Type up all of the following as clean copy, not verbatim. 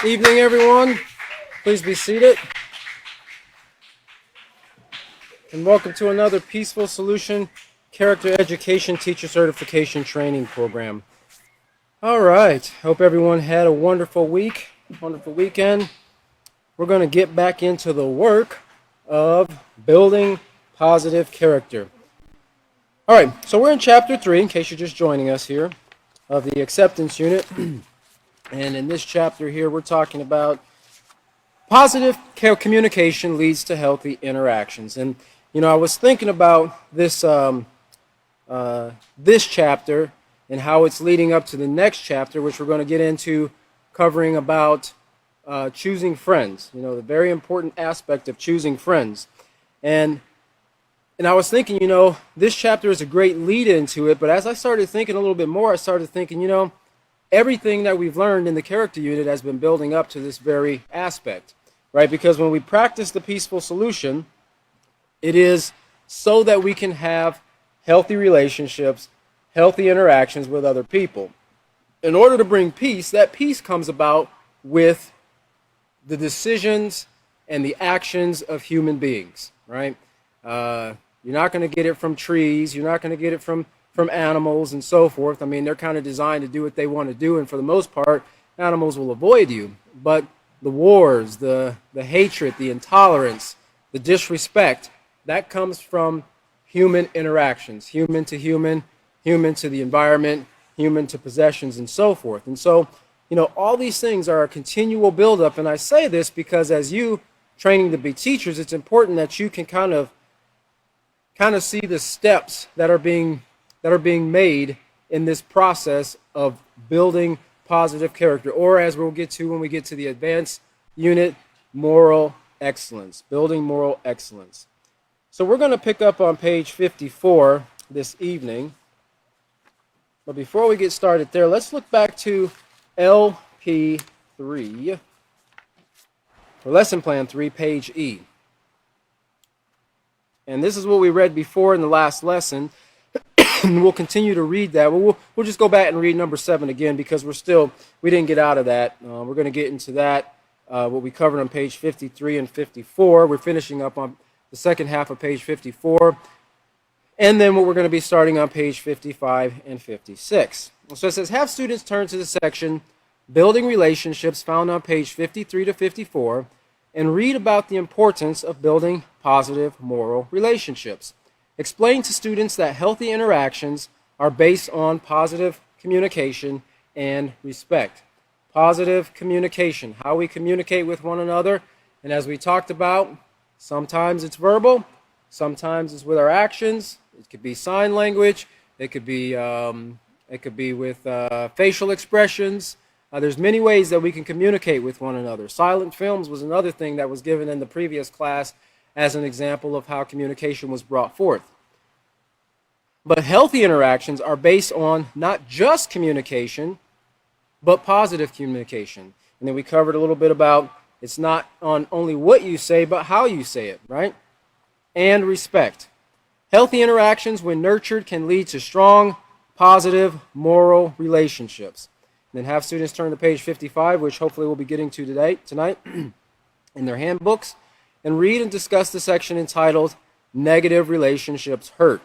Evening, everyone. Please be seated. And welcome to another Peaceful Solution Character Education Teacher Certification Training Program. All right. Hope everyone had a wonderful week, wonderful weekend. We're going to get back into the work of building positive character. All right. So we're in Chapter 3, in case you're just joining us here, of the acceptance unit. And in this chapter here, we're talking about positive communication leads to healthy interactions. And, I was thinking about this, this chapter and how it's leading up to the next chapter, which we're going to get into covering about choosing friends, the very important aspect of choosing friends. And I was thinking, this chapter is a great lead into it, but as I started thinking a little bit more, I started thinking, everything that we've learned in the character unit has been building up to this very aspect, right? Because when we practice the peaceful solution, it is so that we can have healthy relationships, healthy interactions with other people. In order to bring peace, that peace comes about with the decisions and the actions of human beings, right? You're not going to get it from trees. You're not going to get it from animals and so forth. I mean, they're kind of designed to do what they want to do, and for the most part, animals will avoid you. But the wars, the hatred, the intolerance, the disrespect, that comes from human interactions, human to human, human to the environment, human to possessions, and so forth. And so, all these things are a continual buildup, and I say this because as you training to be teachers, it's important that you can kind of see the steps that are being made in this process of building positive character, or as we'll get to when we get to the advanced unit, moral excellence, building moral excellence. So we're going to pick up on page 54 this evening. But before we get started there, let's look back to LP3, or Lesson Plan 3, page E. And this is what we read before in the last lesson. We'll continue to read that. We'll just go back and read number 7 again because we didn't get out of that. We're going to get into that, what we covered on page 53 and 54. We're finishing up on the second half of page 54. And then what we're going to be starting on page 55 and 56. So it says, have students turn to the section Building Relationships found on page 53 to 54 and read about the importance of building positive moral relationships. Explain to students that healthy interactions are based on positive communication and respect. Positive communication, how we communicate with one another. And as we talked about, sometimes it's verbal, sometimes it's with our actions. It could be sign language. It could be with facial expressions. There's many ways that we can communicate with one another. Silent films was another thing that was given in the previous class as an example of how communication was brought forth. But healthy interactions are based on not just communication, but positive communication. And then we covered a little bit about it's not on only what you say, but how you say it, right? And respect. Healthy interactions, when nurtured, can lead to strong, positive, moral relationships. And then have students turn to page 55, which hopefully we'll be getting to tonight in their handbooks, and read and discuss the section entitled Negative Relationships Hurt.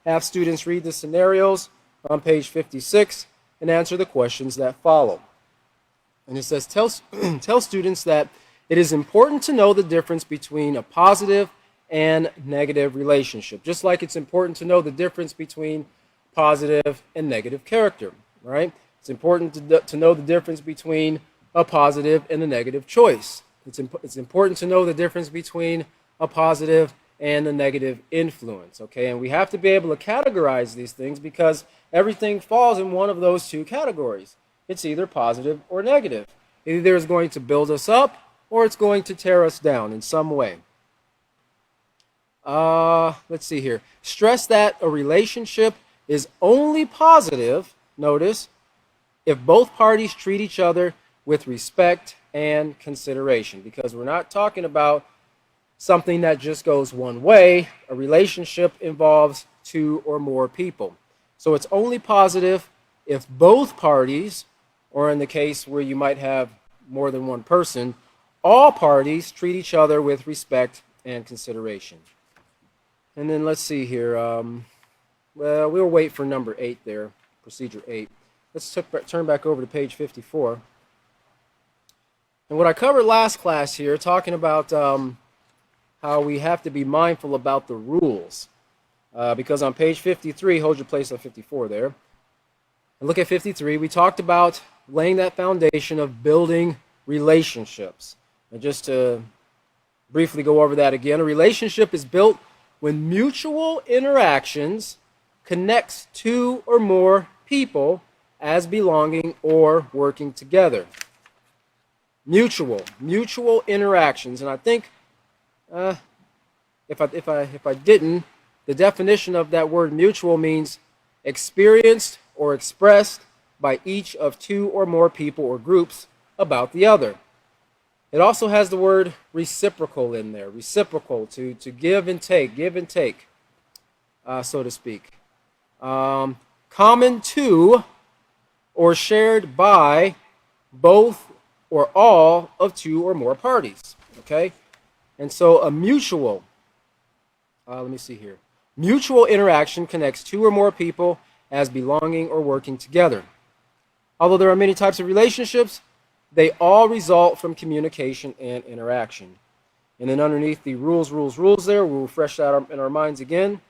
Have students read the scenarios on page 56 and answer the questions that follow. And it says, tell students that it is important to know the difference between a positive and negative relationship, just like it's important to know the difference between positive and negative character, right? It's important to know the difference between a positive and a negative choice. It's important to know the difference between a positive and a negative influence, okay? And we have to be able to categorize these things because everything falls in one of those two categories. It's either positive or negative. Either it's going to build us up or it's going to tear us down in some way. Let's see here. Stress that a relationship is only positive, notice, if both parties treat each other with respect and consideration, because we're not talking about something that just goes one way. A relationship involves two or more people. So it's only positive if both parties, or in the case where you might have more than one person, all parties treat each other with respect and consideration. And then let's see here. Well, we'll wait for number 8 there, procedure 8. Let's turn back over to page 54. And what I covered last class here, talking about how we have to be mindful about the rules. Because on page 53, hold your place on 54 there, and look at 53, we talked about laying that foundation of building relationships. And just to briefly go over that again, a relationship is built when mutual interactions connects two or more people as belonging or working together. Mutual interactions. And I think if I didn't, the definition of that word mutual means experienced or expressed by each of two or more people or groups about the other. It also has the word reciprocal in there. Reciprocal, to give and take, so to speak. Common to or shared by both or all of two or more parties. Okay? And so a mutual, let me see here. Mutual interaction connects two or more people as belonging or working together. Although there are many types of relationships, they all result from communication and interaction. And then underneath the rules there, we'll refresh that in our minds again.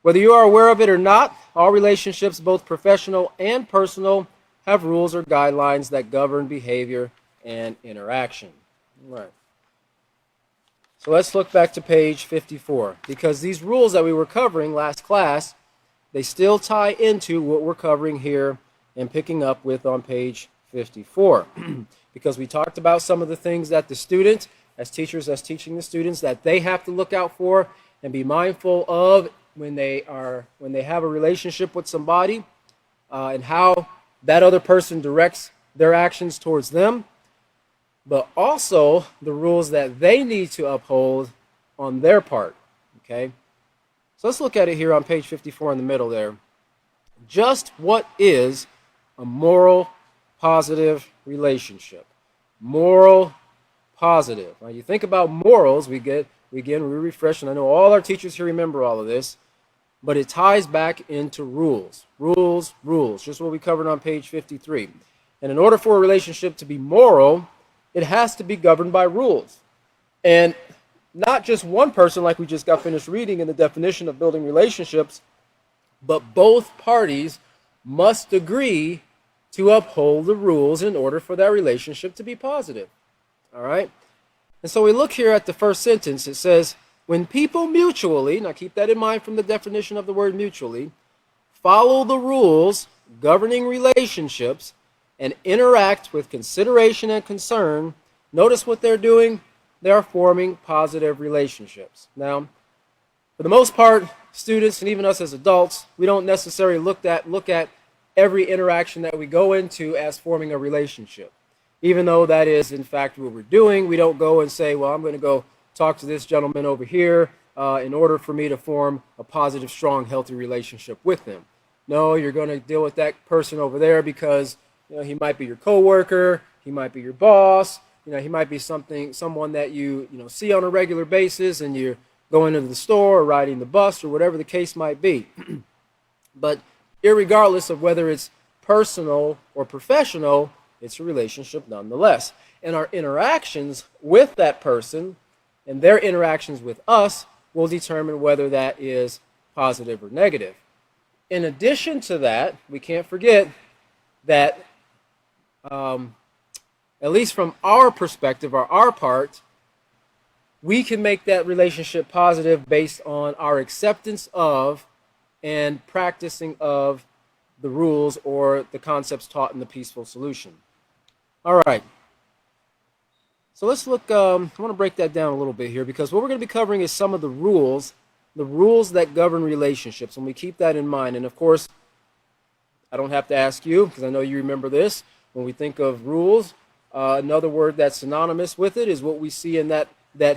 Whether you are aware of it or not, all relationships, both professional and personal, have rules or guidelines that govern behavior and interaction. All right. So let's look back to page 54, because these rules that we were covering last class, they still tie into what we're covering here and picking up with on page 54. Because we talked about some of the things that the student, as teachers, as teaching the students, that they have to look out for and be mindful of when they have a relationship with somebody, and how that other person directs their actions towards them, but also the rules that they need to uphold on their part. Okay? So let's look at it here on page 54 in the middle there. Just what is a moral positive relationship? Moral positive. Now you think about morals, we refresh, and I know all our teachers here remember all of this, but it ties back into rules. Rules, just what we covered on page 53. And in order for a relationship to be moral, it has to be governed by rules. And not just one person, like we just got finished reading in the definition of building relationships, but both parties must agree to uphold the rules in order for that relationship to be positive. All right? And so we look here at the first sentence. It says, when people mutually, now keep that in mind from the definition of the word mutually, follow the rules governing relationships and interact with consideration and concern, notice what they're doing? They are forming positive relationships. Now, for the most part, students and even us as adults, we don't necessarily look at every interaction that we go into as forming a relationship. Even though that is, in fact, what we're doing, we don't go and say, well, I'm going to go talk to this gentleman over here in order for me to form a positive, strong, healthy relationship with them. No, you're going to deal with that person over there because he might be your coworker, he might be your boss, he might be someone that you see on a regular basis, and you're going into the store or riding the bus or whatever the case might be. But irregardless of whether it's personal or professional, it's a relationship nonetheless. And our interactions with that person and their interactions with us will determine whether that is positive or negative. In addition to that, we can't forget that at least from our perspective or our part, we can make that relationship positive based on our acceptance of and practicing of the rules or the concepts taught in the peaceful solution. All right. So let's look, I want to break that down a little bit here, because what we're going to be covering is some of the rules that govern relationships, and we keep that in mind. And of course, I don't have to ask you, because I know you remember this. When we think of rules, another word that's synonymous with it is what we see in that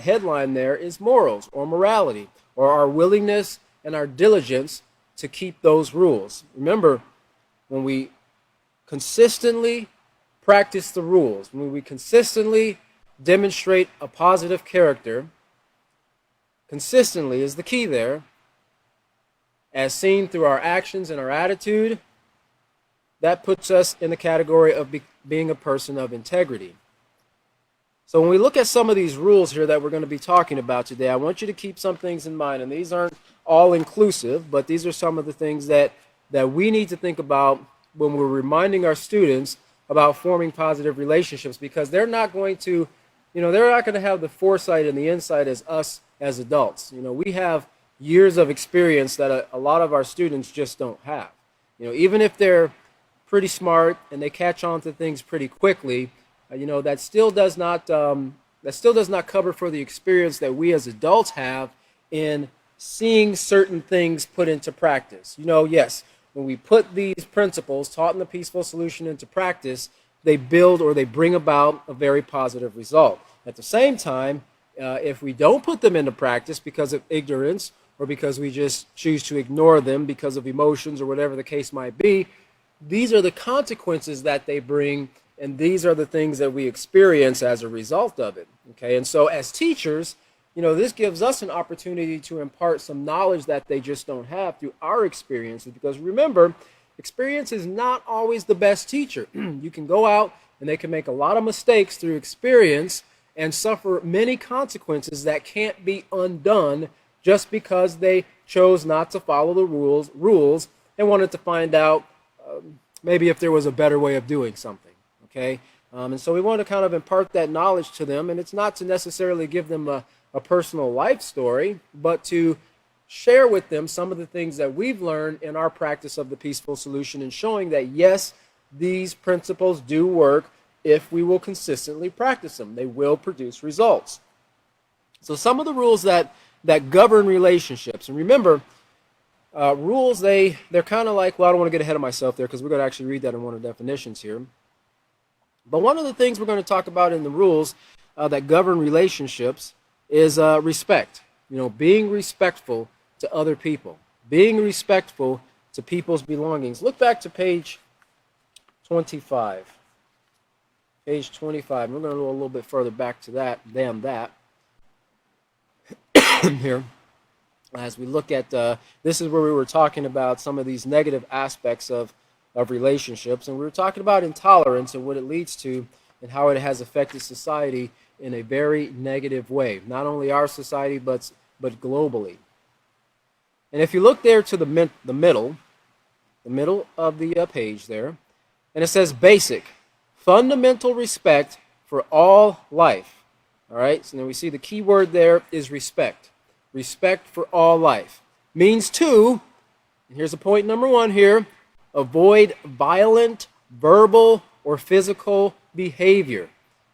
headline there is morals or morality, or our willingness and our diligence to keep those rules. Remember, when we consistently practice the rules, when we consistently demonstrate a positive character, consistently is the key there, as seen through our actions and our attitude, that puts us in the category of being a person of integrity. So when we look at some of these rules here that we're going to be talking about today, I want you to keep some things in mind, and these aren't all inclusive, but these are some of the things that we need to think about when we're reminding our students about forming positive relationships, because they're not going to, they're not going to have the foresight and the insight as us as adults. We have years of experience that a lot of our students just don't have. Even if they're pretty smart and they catch on to things pretty quickly, that still does not cover for the experience that we as adults have in seeing certain things put into practice. Yes, when we put these principles taught in the Peaceful Solution into practice, they build or they bring about a very positive result. At the same time, if we don't put them into practice because of ignorance or because we just choose to ignore them because of emotions or whatever the case might be, these are the consequences that they bring, and these are the things that we experience as a result of it. Okay, and so as teachers, this gives us an opportunity to impart some knowledge that they just don't have through our experiences, because remember, experience is not always the best teacher. You can go out and they can make a lot of mistakes through experience and suffer many consequences that can't be undone just because they chose not to follow the rules and wanted to find out maybe if there was a better way of doing something. Okay, and so we want to kind of impart that knowledge to them, and it's not to necessarily give them a personal life story, but to share with them some of the things that we've learned in our practice of the Peaceful Solution, and showing that yes, these principles do work if we will consistently practice them. They will produce results. So some of the rules that govern relationships, and remember, rules, they're kind of like, well, I don't want to get ahead of myself there because we're going to actually read that in one of the definitions here. But one of the things we're going to talk about in the rules that govern relationships is respect. Being respectful to other people, being respectful to people's belongings. Look back to page 25. Page 25. We're going to go a little bit further back to that than that here. As we look at, this is where we were talking about some of these negative aspects of relationships, and we were talking about intolerance and what it leads to and how it has affected society in a very negative way, not only our society but globally. And if you look there to the middle of the page there, and it says basic, fundamental respect for all life. All right, so then we see the key word there is respect. Respect for all life means to, and here's the point number one here, avoid violent, verbal, or physical behavior.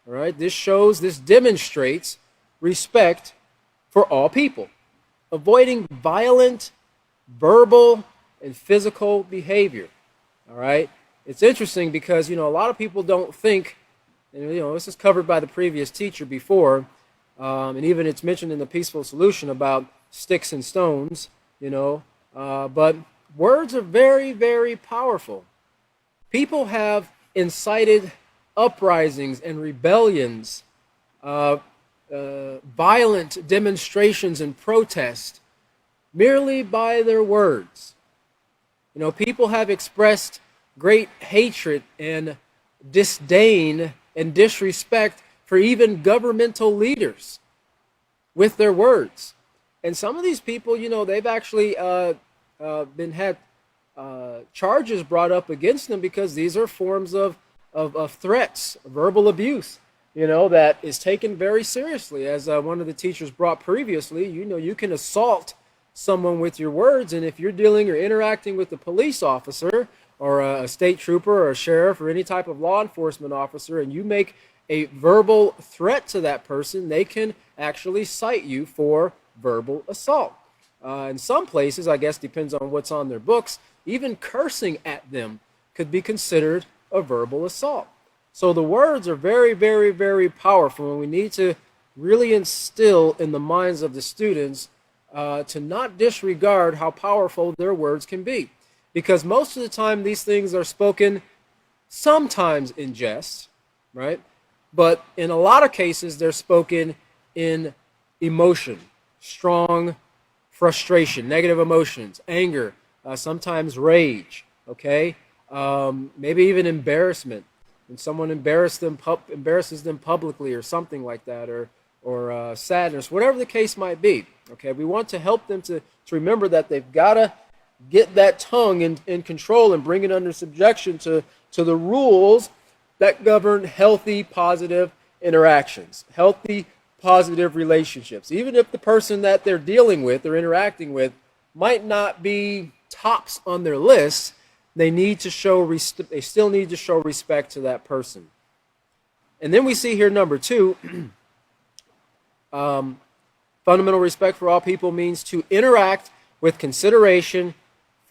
All right, this demonstrates respect for all people. Avoiding violent, verbal, and physical behavior. All right, it's interesting because, a lot of people don't think, and this is covered by the previous teacher before, and even it's mentioned in the Peaceful Solution about sticks and stones, but words are very, very powerful. People have incited uprisings and rebellions, violent demonstrations and protests merely by their words. People have expressed great hatred and disdain and disrespect for even governmental leaders with their words. And some of these people, they've actually had charges brought up against them because these are forms of threats, verbal abuse, that is taken very seriously. As one of the teachers brought previously, you can assault someone with your words, and if you're dealing or interacting with a police officer or a state trooper or a sheriff or any type of law enforcement officer, and you make a verbal threat to that person, they can actually cite you for verbal assault. In some places, I guess depends on what's on their books, even cursing at them could be considered a verbal assault. So the words are very, very, very powerful, and we need to really instill in the minds of the students to not disregard how powerful their words can be. Because most of the time these things are spoken sometimes in jest, right? But in a lot of cases, they're spoken in emotion, strong frustration, negative emotions, anger, sometimes rage, okay? Maybe even embarrassment. When someone embarrasses them publicly or something like that, or sadness, whatever the case might be, okay? We want to help them to remember that they've got to get that tongue in control and bring it under subjection to the rules that govern healthy, positive interactions, healthy, positive relationships. Even if the person that they're dealing with or interacting with might not be tops on their list, they still need to show respect to that person. And then we see here number 2, fundamental respect for all people means to interact with consideration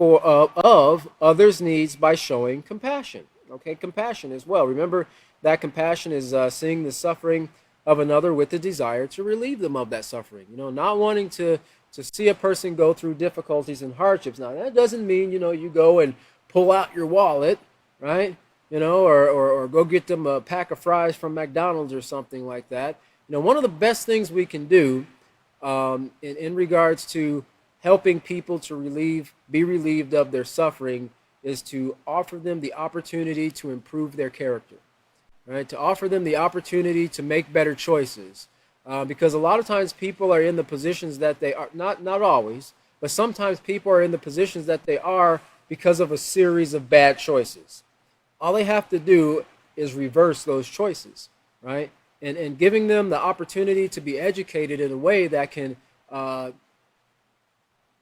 of others' needs by showing compassion. Okay, compassion as well. Remember that compassion is seeing the suffering of another with the desire to relieve them of that suffering. Not wanting to see a person go through difficulties and hardships. Now, that doesn't mean, you go and pull out your wallet, right? Or go get them a pack of fries from McDonald's or something like that. One of the best things we can do in regards to helping people to be relieved of their suffering is to offer them the opportunity to improve their character, right? To offer them the opportunity to make better choices. Because a lot of times people are in the positions that they are, not always, but sometimes people are in the positions that they are because of a series of bad choices. All they have to do is reverse those choices, right? And giving them the opportunity to be educated in a way that can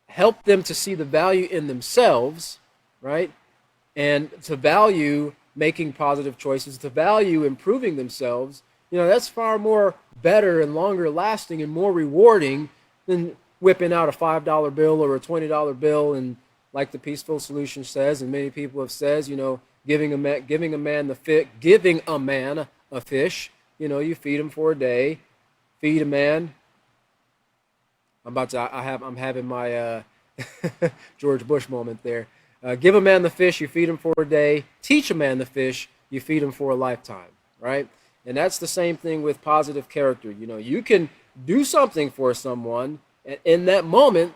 help them to see the value in themselves, right? And to value making positive choices, to value improving themselves, that's far more better and longer lasting and more rewarding than whipping out a $5 bill or a $20 bill and, like the Peaceful Solution says, and many people have says, giving a man a fish, you feed him for a day, feed a man. I'm having my George Bush moment there. Give a man the fish, you feed him for a day. Teach a man the fish, you feed him for a lifetime, right? And that's the same thing with positive character. You can do something for someone, and in that moment,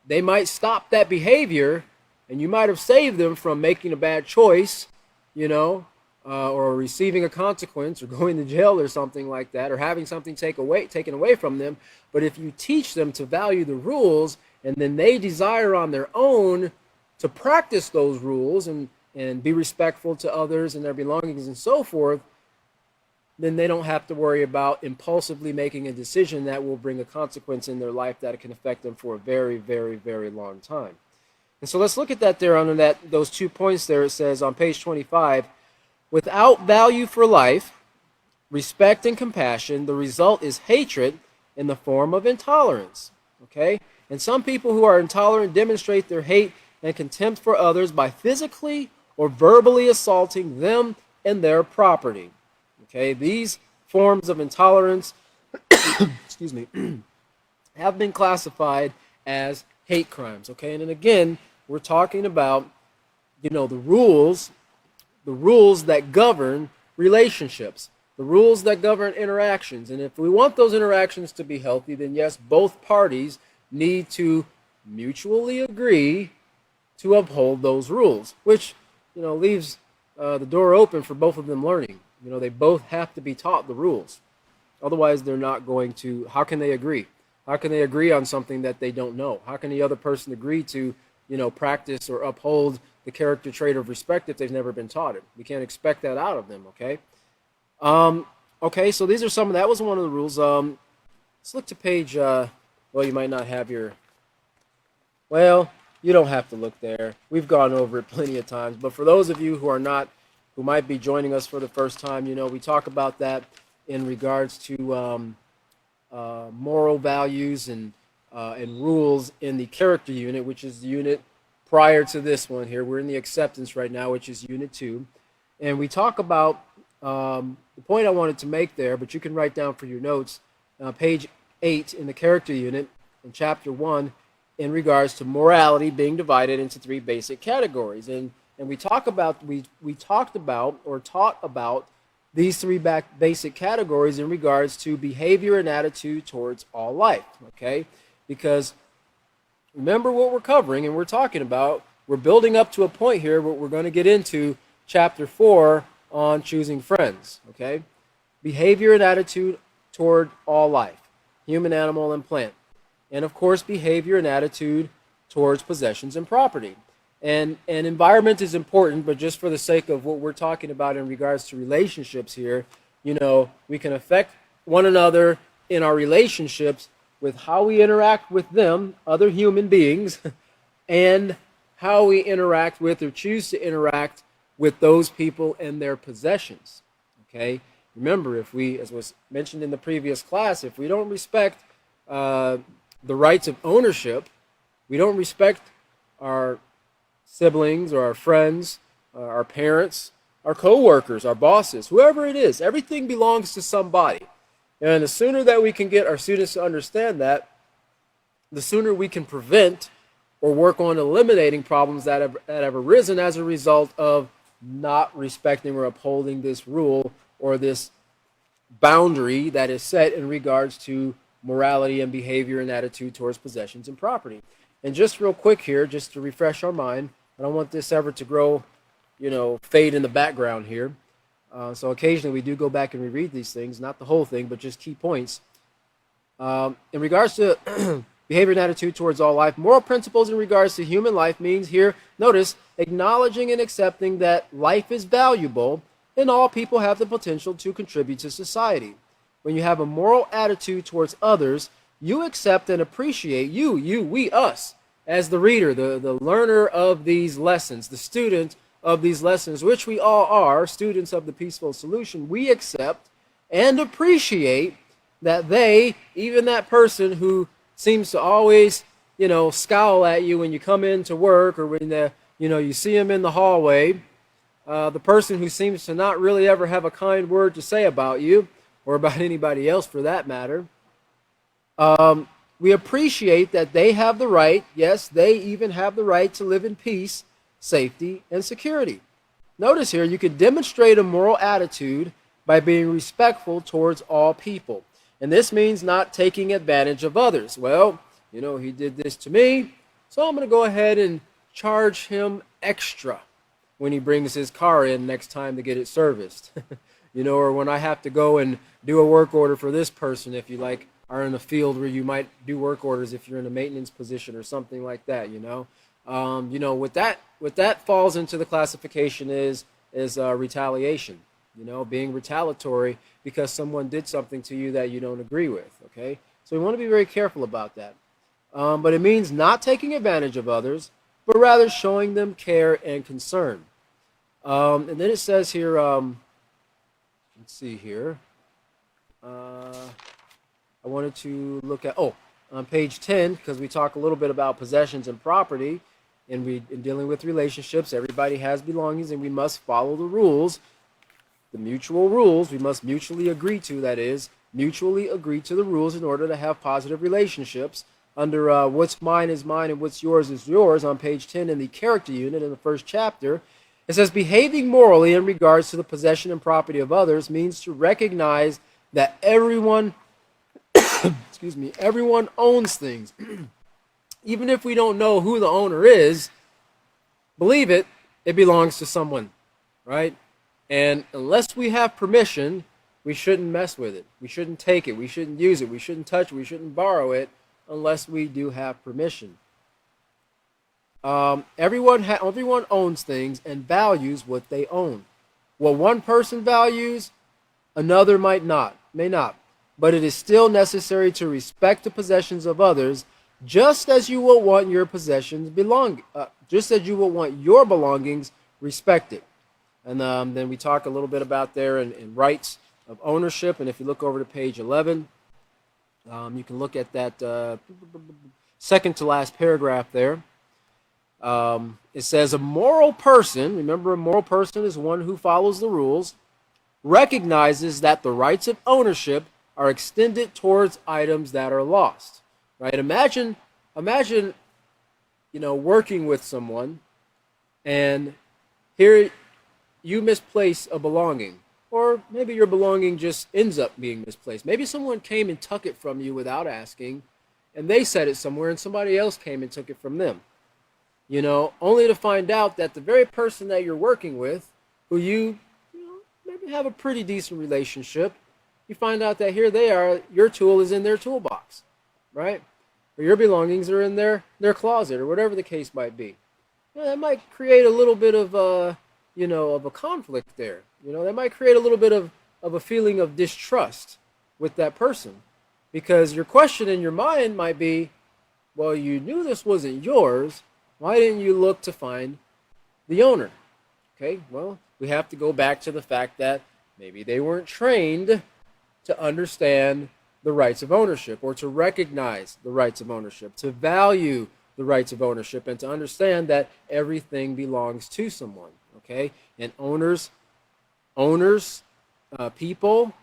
they might stop that behavior, and you might have saved them from making a bad choice, or receiving a consequence, or going to jail or something like that, or having something taken away from them. But if you teach them to value the rules, and then they desire on their own to practice those rules and be respectful to others and their belongings and so forth, then they don't have to worry about impulsively making a decision that will bring a consequence in their life that can affect them for a very, very, very long time. And so let's look at that there under those 2 points there. It says on page 25, without value for life, respect and compassion, the result is hatred in the form of intolerance. Okay? And some people who are intolerant demonstrate their hate and contempt for others by physically or verbally assaulting them and their property. Okay, these forms of intolerance excuse me, have been classified as hate crimes. Okay, and then again, we're talking about, the rules that govern relationships, the rules that govern interactions. And if we want those interactions to be healthy, then yes, both parties need to mutually agree to uphold those rules, which, leaves the door open for both of them learning. They both have to be taught the rules. Otherwise, they're not going to. How can they agree? How can they agree on something that they don't know? How can the other person agree to, practice or uphold the character trait of respect if they've never been taught it? We can't expect that out of them, okay? Okay, so these are that was one of the rules. Let's look to page, well, you might not have you don't have to look there. We've gone over it plenty of times. But for those of you who might be joining us for the first time, we talk about that in regards to moral values and rules in the character unit, which is the unit prior to this one here. We're in the acceptance right now, which is unit 2. And we talk about the point I wanted to make there, but you can write down for your notes, page 8 in the character unit in chapter 1, in regards to morality being divided into 3 basic categories. And And we talked about or taught about these three basic categories in regards to behavior and attitude towards all life. Okay, because remember what we're covering and we're talking about. We're building up to a point here where we're going to get into chapter 4 on choosing friends. Okay, behavior and attitude toward all life, human, animal, and plant. And of course, behavior and attitude towards possessions and property. And environment is important, but just for the sake of what we're talking about in regards to relationships here, we can affect one another in our relationships with how we interact with them, other human beings, and how we interact with or choose to interact with those people and their possessions. Okay? Remember, if we, as was mentioned in the previous class, if we don't respect the rights of ownership, we don't respect our siblings or our friends, our parents, our co-workers, our bosses, whoever it is, everything belongs to somebody. And the sooner that we can get our students to understand that, the sooner we can prevent or work on eliminating problems that have arisen as a result of not respecting or upholding this rule or this boundary that is set in regards to morality and behavior and attitude towards possessions and property. And just real quick here, just to refresh our mind, I don't want this ever to grow, fade in the background here. So occasionally we do go back and reread these things, not the whole thing, but just key points. In regards to behavior and attitude towards all life, moral principles in regards to human life means here, notice, acknowledging and accepting that life is valuable and all people have the potential to contribute to society. When you have a moral attitude towards others, you accept and appreciate we, us, as the reader, the learner of these lessons, the student of these lessons, which we all are, students of the peaceful solution. We accept and appreciate that they, even that person who seems to always, scowl at you when you come into work or when you see them in the hallway, the person who seems to not really ever have a kind word to say about you or about anybody else for that matter. We appreciate that they have the right, yes, they even have the right to live in peace, safety, and security. Notice here, you can demonstrate a moral attitude by being respectful towards all people. And this means not taking advantage of others. Well, he did this to me, so I'm going to go ahead and charge him extra when he brings his car in next time to get it serviced. Or when I have to go and do a work order for this person, if you are in a field where you might do work orders if you're in a maintenance position or something like that, what that falls into the classification is retaliation, being retaliatory because someone did something to you that you don't agree with, okay? So we want to be very careful about that. But it means not taking advantage of others, but rather showing them care and concern. And then it says here, let's see here. I wanted to look at, on page 10, because we talk a little bit about possessions and property, and in dealing with relationships, everybody has belongings, and we must follow the rules, the mutual rules. We must mutually agree to, that is, mutually agree to the rules in order to have positive relationships. Under what's mine is mine and what's yours is yours, on page 10 in the character unit in the first chapter, it says, behaving morally in regards to the possession and property of others means to recognize that everyone everyone owns things. Even if we don't know who the owner is, believe it, it belongs to someone, right? And unless we have permission, we shouldn't mess with it. We shouldn't take it. We shouldn't use it. We shouldn't touch it. We shouldn't borrow it unless we do have permission. Everyone owns things and values what they own. What one person values, another may not. But it is still necessary to respect the possessions of others, just as you will want your just as you will want your belongings respected. And then we talk a little bit about there in rights of ownership. And if you look over to page 11, you can look at that second to last paragraph there. It says a moral person, remember a moral person is one who follows the rules, recognizes that the rights of ownership are extended towards items that are lost, right? Imagine, working with someone and here you misplace a belonging, or maybe your belonging just ends up being misplaced. Maybe someone came and took it from you without asking, and they set it somewhere, and somebody else came and took it from them. Only to find out that the very person that you're working with, who maybe have a pretty decent relationship, you find out that here they are, your tool is in their toolbox, right? Or your belongings are in their closet, or whatever the case might be. That might create a little bit of of a conflict there. That might create a little bit of a feeling of distrust with that person, because your question in your mind might be, well, you knew this wasn't yours. Why didn't you look to find the owner? Okay, well, we have to go back to the fact that maybe they weren't trained to understand the rights of ownership, or to recognize the rights of ownership, to value the rights of ownership, and to understand that everything belongs to someone. Okay, and people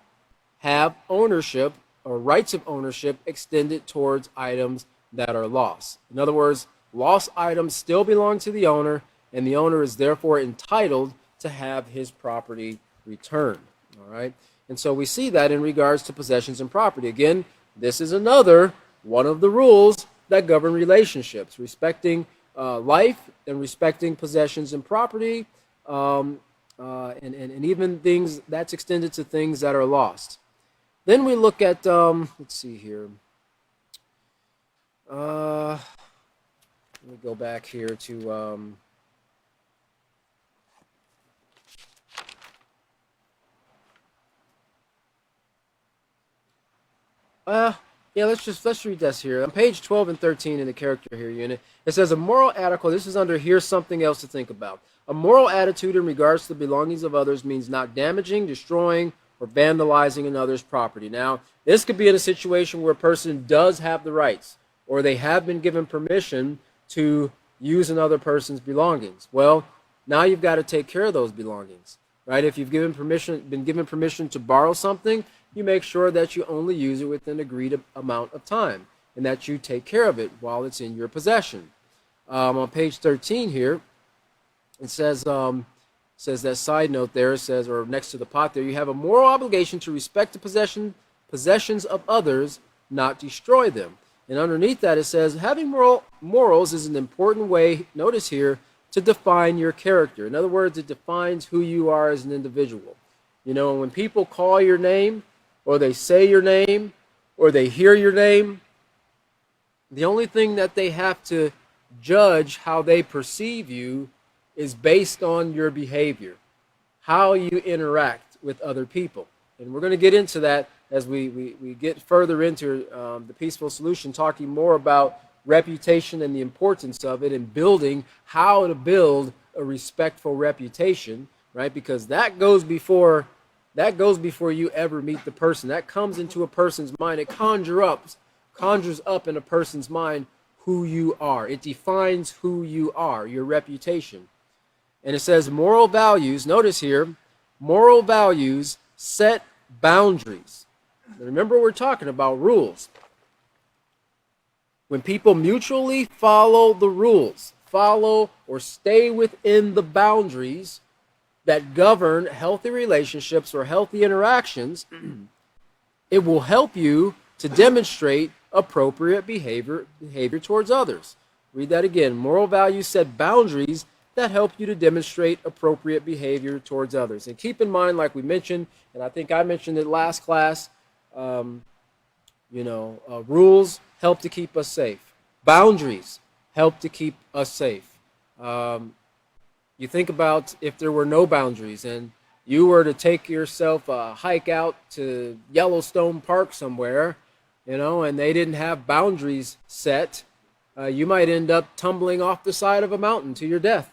have ownership or rights of ownership extended towards items that are lost. In other words, lost items still belong to the owner, and the owner is therefore entitled to have his property returned. All right, and so we see that in regards to possessions and property. Again, this is another one of the rules that govern relationships, respecting life and respecting possessions and property, and even things that's extended to things that are lost. Then we look at, let's see here. Let me go back here to yeah, let's read this here. On page 12 and 13 in the character here unit, it says a moral attitude. This is under here's something else to think about. A moral attitude in regards to the belongings of others means not damaging, destroying, or vandalizing another's property. Now, this could be in a situation where a person does have the rights, or they have been given permission to use another person's belongings. Well, now you've got to take care of those belongings, right? If you've been given permission to borrow something, you make sure that you only use it within an agreed amount of time, and that you take care of it while it's in your possession. On page 13 here, it says that side note there, it says, or next to the pot there, you have a moral obligation to respect the possessions of others, not destroy them. And underneath that it says, having morals is an important way, notice here, to define your character. In other words, it defines who you are as an individual. When people call your name, or they say your name, or they hear your name, the only thing that they have to judge how they perceive you is based on your behavior, how you interact with other people. And we're going to get into that as we get further into the Peaceful Solution, talking more about reputation and the importance of it, and building how to build a respectful reputation, right? Because that goes before you ever meet the person. That comes into a person's mind. It conjures up in a person's mind who you are. It defines who you are, your reputation. And it says moral values, notice here, moral values set boundaries. Now remember, we're talking about rules. When people mutually follow the rules, follow or stay within the boundaries that govern healthy relationships or healthy interactions, it will help you to demonstrate appropriate behavior towards others. Read that again. Moral values set boundaries that help you to demonstrate appropriate behavior towards others. And keep in mind, like we mentioned, and I think I mentioned it last class, rules help to keep us safe. Boundaries help to keep us safe. You think about if there were no boundaries and you were to take yourself a hike out to Yellowstone Park somewhere, and they didn't have boundaries set, you might end up tumbling off the side of a mountain to your death,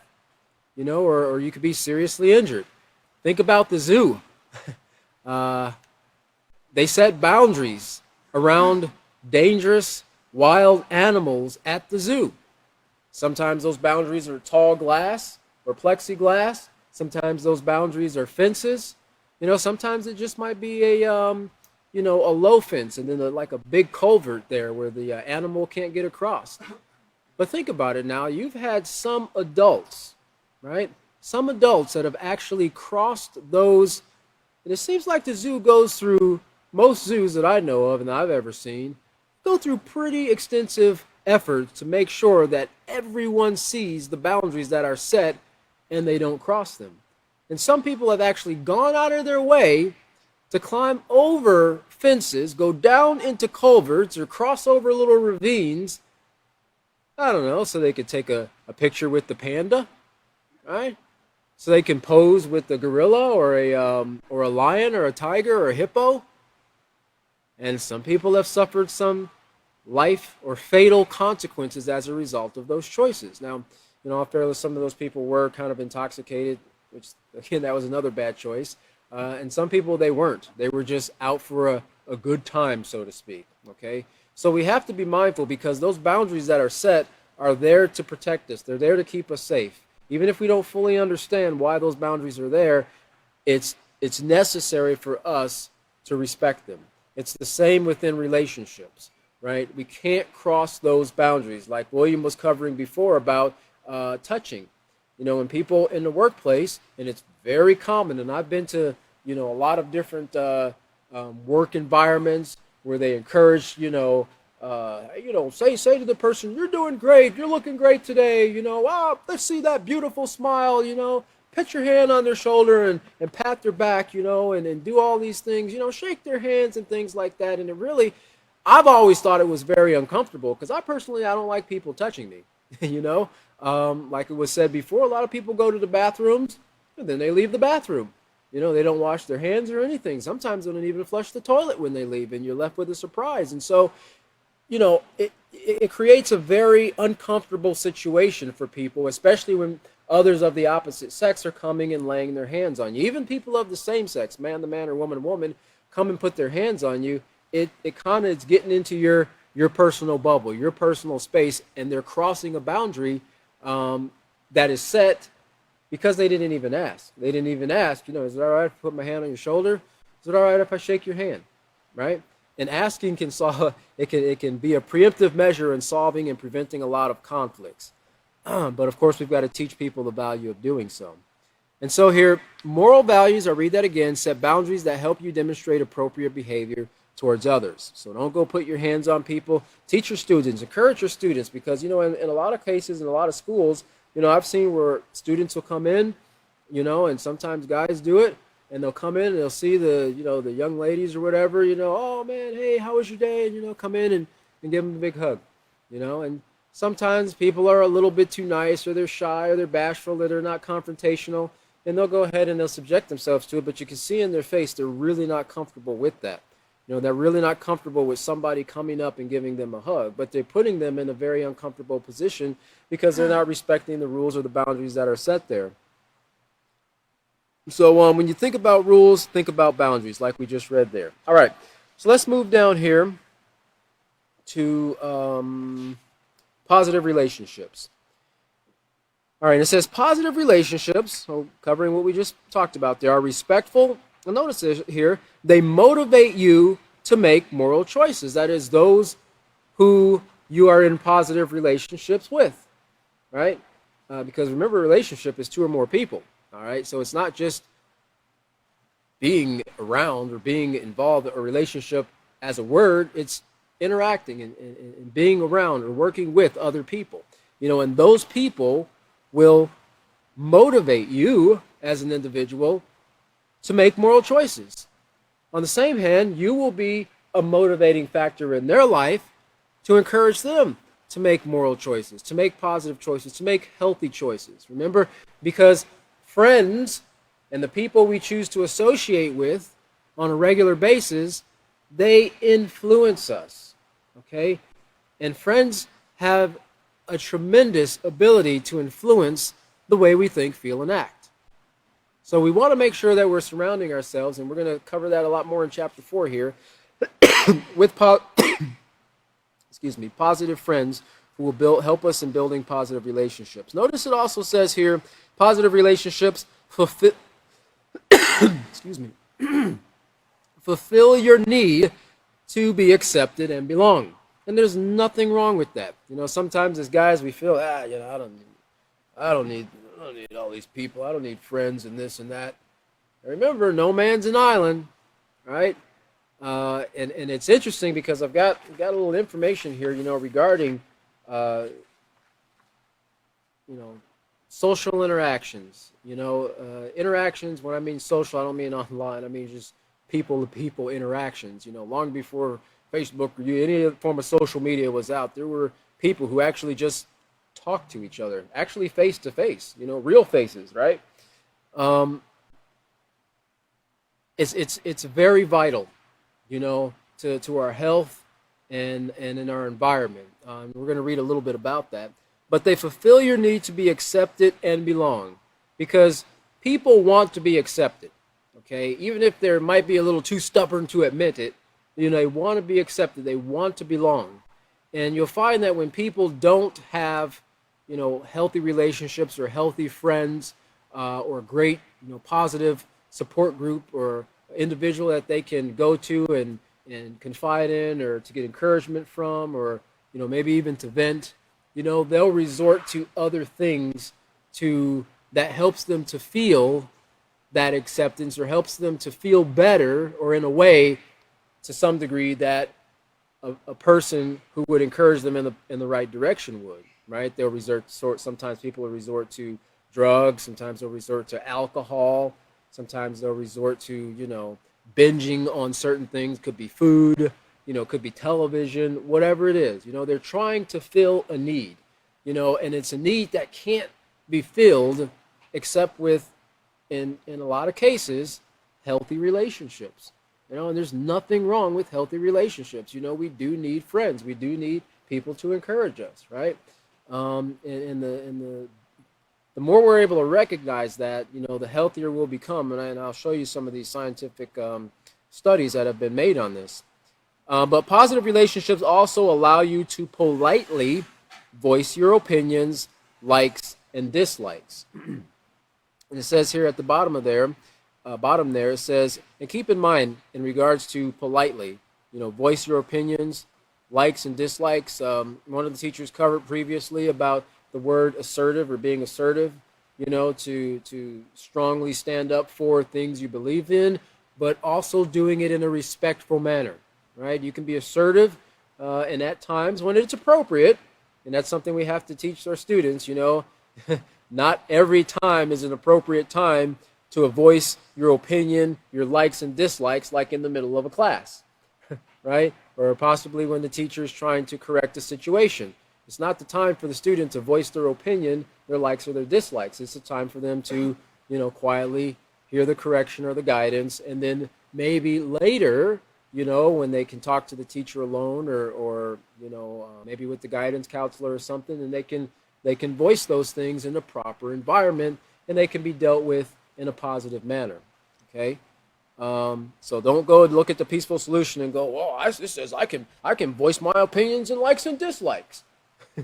or you could be seriously injured. Think about the zoo. They set boundaries around dangerous wild animals at the zoo. Sometimes those boundaries are tall glass or plexiglass. Sometimes those boundaries are fences. Sometimes it just might be a low fence and then like a big culvert there where the animal can't get across. But think about it now. You've had some adults, right? some adults that have actually crossed those, and it seems like the zoo goes through, most zoos that I know of and that I've ever seen, go through pretty extensive efforts to make sure that everyone sees the boundaries that are set and they don't cross them. And some people have actually gone out of their way to climb over fences, go down into culverts, or cross over little ravines, I don't know, so they could take a picture with the panda, right? So they can pose with the gorilla or a lion or a tiger or a hippo. And some people have suffered some life or fatal consequences as a result of those choices. Now, some of those people were kind of intoxicated, which again, that was another bad choice. And some people, they weren't. They were just out for a good time, so to speak. Okay, so we have to be mindful, because those boundaries that are set are there to protect us. They're there to keep us safe. Even if we don't fully understand why those boundaries are there, it's necessary for us to respect them. It's the same within relationships, right? We can't cross those boundaries, like William was covering before about touching. When people in the workplace, and it's very common, and I've been to, a lot of different work environments where they encourage, say to the person, you're doing great, you're looking great today, wow, let's see that beautiful smile, put your hand on their shoulder and pat their back, and do all these things, shake their hands and things like that. And it really, I've always thought it was very uncomfortable, because I don't like people touching me, like it was said before, a lot of people go to the bathrooms and then they leave the bathroom. They don't wash their hands or anything. Sometimes they don't even flush the toilet when they leave, and you're left with a surprise. And so, it creates a very uncomfortable situation for people, especially when others of the opposite sex are coming and laying their hands on you. Even people of the same sex, man to man or woman to woman, come and put their hands on you. It kind of is getting into your personal bubble, your personal space, and they're crossing a boundary that is set because they didn't even ask. They didn't even ask, is it all right if I put my hand on your shoulder? Is it all right if I shake your hand? Right? And asking can solve, it can be a preemptive measure in solving and preventing a lot of conflicts. But of course, we've got to teach people the value of doing so. And so here, moral values, I'll read that again, set boundaries that help you demonstrate appropriate behavior towards others. So don't go put your hands on people. Teach your students, encourage your students, because, in a lot of cases, in a lot of schools, I've seen where students will come in, and sometimes guys do it, and they'll come in and they'll see the young ladies or whatever, oh man, hey, how was your day? And, come in and give them a big hug, and sometimes people are a little bit too nice, or they're shy, or they're bashful, or they're not confrontational, and they'll go ahead and they'll subject themselves to it, but you can see in their face they're really not comfortable with that. They're really not comfortable with somebody coming up and giving them a hug, but they're putting them in a very uncomfortable position because they're not respecting the rules or the boundaries that are set there. So when you think about rules, think about boundaries, like we just read there. All right, so let's move down here to positive relationships. All right, it says positive relationships, so covering what we just talked about, they are respectful. And notice here, they motivate you to make moral choices. That is, those who you are in positive relationships with, right? Because remember, a relationship is two or more people, all right? So it's not just being around or being involved in a relationship as a word. It's interacting and being around or working with other people, and those people will motivate you as an individual to make moral choices. On the same hand, you will be a motivating factor in their life to encourage them to make moral choices, to make positive choices, to make healthy choices. Remember, because friends and the people we choose to associate with on a regular basis, they influence us, okay? And friends have a tremendous ability to influence the way we think, feel, and act. So we want to make sure that we're surrounding ourselves, and we're going to cover that a lot more in chapter 4 here, with positive friends who will help us in building positive relationships. Notice it also says here, positive relationships fulfill your need to be accepted and belong. And there's nothing wrong with that. Sometimes as guys we feel, I don't don't need all these people. I don't need friends and this and that. Remember, no man's an island, right? And it's interesting because I've got a little information here, regarding uh, social interactions. Interactions. When I mean social, I don't mean online. I mean just people to people interactions. Long before Facebook or any form of social media was out, there were people who actually just talked to each other, actually face to face. Real faces, right? Um, it's very vital, to our health and in our environment. We're going to read a little bit about that. But they fulfill your need to be accepted and belong, because people want to be accepted. Okay, even if they might be a little too stubborn to admit it, they want to be accepted. They want to belong, and you'll find that when people don't have, healthy relationships or healthy friends, or great, positive support group or individual that they can go to and confide in, or to get encouragement from, or maybe even to vent, they'll resort to other things that helps them to feel that acceptance, or helps them to feel better, or in a way, to some degree, that a person who would encourage them in the right direction would, right? They'll sometimes people will resort to drugs, sometimes they'll resort to alcohol, sometimes they'll resort to, binging on certain things. Could be food, could be television, whatever it is. They're trying to fill a need, and it's a need that can't be filled except with, in a lot of cases, healthy relationships. And there's nothing wrong with healthy relationships. We do need friends. We do need people to encourage us, right? And the more we're able to recognize that, the healthier we'll become. And I'll show you some of these scientific studies that have been made on this. But positive relationships also allow you to politely voice your opinions, likes, and dislikes. And it says here at the bottom there, it says, and keep in mind, in regards to politely, voice your opinions, likes, and dislikes. One of the teachers covered previously about the word assertive, or being assertive, to strongly stand up for things you believe in, but also doing it in a respectful manner, right? You can be assertive, and at times when it's appropriate, and that's something we have to teach our students, not every time is an appropriate time to voice your opinion, your likes and dislikes, like in the middle of a class, right? Or possibly when the teacher is trying to correct a situation. It's not the time for the student to voice their opinion, their likes or their dislikes. It's the time for them to, quietly hear the correction or the guidance, and then maybe later, when they can talk to the teacher alone, or maybe with the guidance counselor or something, and they can voice those things in a proper environment, and they can be dealt with in a positive manner. Okay, so don't go and look at the peaceful solution and go, "Oh, this says I can voice my opinions and likes and dislikes."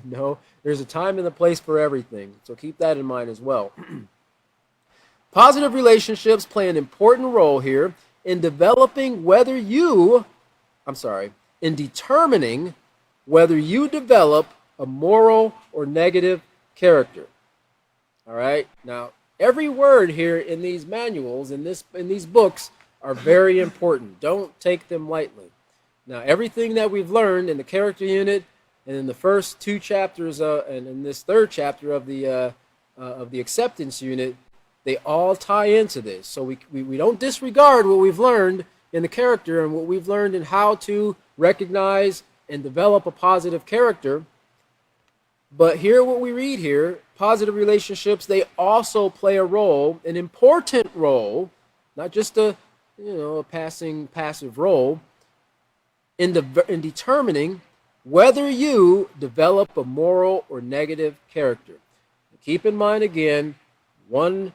No, there's a time and a place for everything. So keep that in mind as well. Positive relationships play an important role here in determining whether you develop a moral or negative character. All right. Now, every word here in these manuals, in these books, are very important. Don't take them lightly. Now, everything that we've learned in the character unit, and in the first two chapters, and in this third chapter of the acceptance unit, they all tie into this. So we don't disregard what we've learned in the character and what we've learned in how to recognize and develop a positive character. But here, what we read here, positive relationships, they also play a role, an important role, not just a passing passive role, in determining whether you develop a moral or negative character. Keep in mind again, one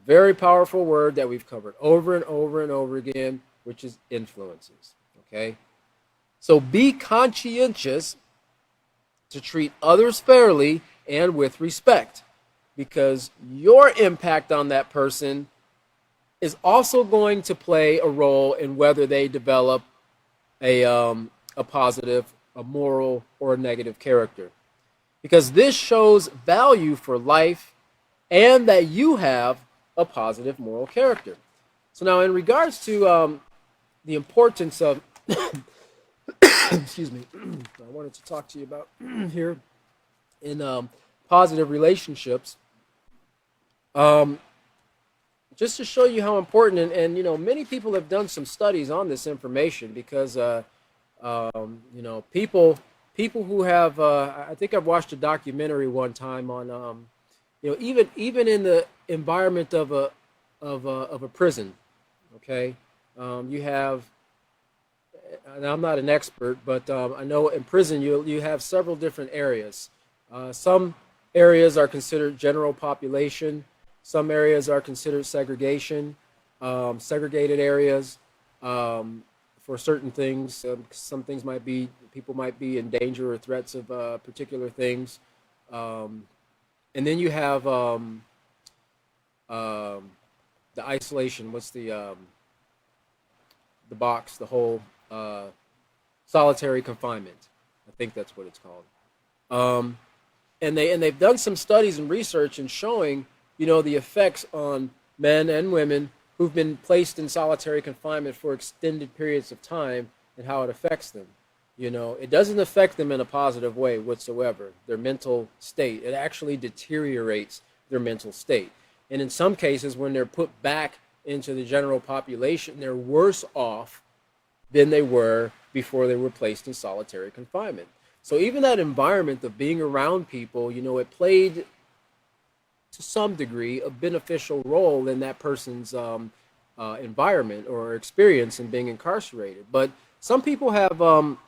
very powerful word that we've covered over and over and over again, which is influences. Okay? So be conscientious to treat others fairly and with respect, because your impact on that person is also going to play a role in whether they develop a positive, a moral, or a negative character. Because this shows value for life and that you have a positive moral character. So now, in regards to the importance of, excuse me, I wanted to talk to you about here in positive relationships. Um, just to show you how important, and many people have done some studies on this information because people who have I think I've watched a documentary one time on even in the environment of a prison. Okay, you have, and I'm not an expert, but I know in prison you have several different areas. Some areas are considered general population. Some areas are considered segregated areas for certain things. Some things might be, people might be in danger or threats of particular things. Um, and then you have um, the isolation. What's the box? The whole uh, solitary confinement. I think that's what it's called. Um, and they've done some studies and research in showing the effects on men and women who've been placed in solitary confinement for extended periods of time and how it affects them. It doesn't affect them in a positive way whatsoever. Their mental state, it actually deteriorates their mental state. And in some cases, when they're put back into the general population, they're worse off than they were before they were placed in solitary confinement. So even that environment of being around people, it played to some degree a beneficial role in that person's environment or experience in being incarcerated. But some people have done